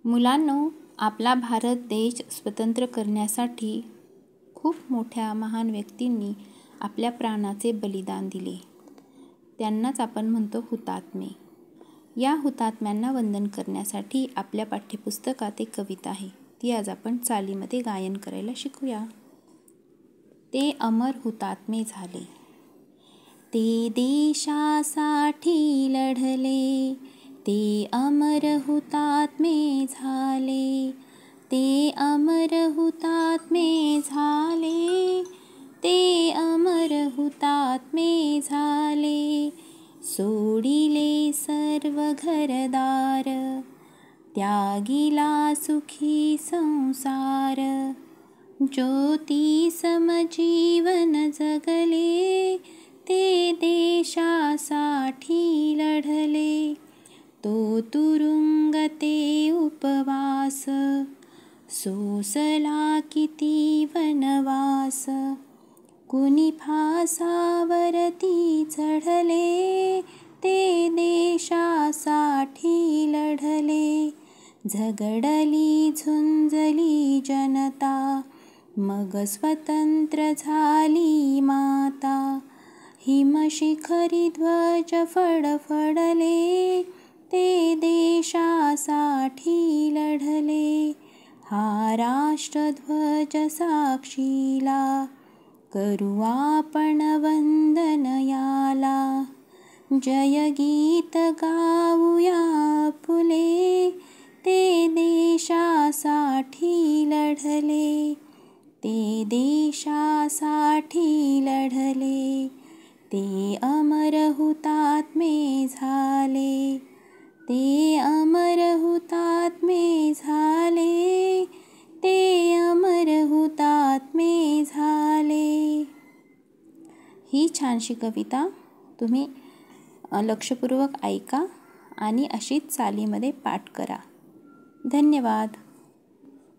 मुलांनो, आपला भारत देश स्वतंत्र करण्यासाठी खूप मोठ्या महान व्यक्तींनी आपल्या प्राणाचे बलिदान दिले. त्यांनाच आपण म्हणतो हुतात्मे. या हुतात्म्यांना वंदन करण्यासाठी आपल्या पाठ्यपुस्तकात एक कविता आहे. ती आज आपण चालीमध्ये गायन करायला शिकूया. ते अमर हुतात्मे झाले, ते देशासाठी लढले, ते अमर हुतात्मे झाले, ते अमर हुतात्मे झाले, ते अमर हुतात्मे झाले. सोडिले सर्व घरदार, त्यागिला सुखी संसार, ज्योती समजीवन जगले, ते देशासाठी लढले. तो तुरुंग ते उपवास, सोसला किती वनवास, कुणी फासावरती चढले, ते देशासाठी लढले. झगडली झुंजली जनता, मग स्वतंत्र झाली माता. हिमशिखरी ध्वज फडफडले, ते देशासाठी लढले. हा राष्ट्रध्वज साक्षीला, करू आपण वंदन याला. जय गीत गाऊया आपुले, ते देशासाठी लढले, ते देशासाठी लढले. ते अमर हुतात्मे झाले, ते अमर हुतात्मे झाले, ते अमर हुतात्मे झाले. ही छानशी कविता तुम्ही लक्षपूर्वक ऐका आणि अशीच चालीमध्ये पाठ करा. धन्यवाद.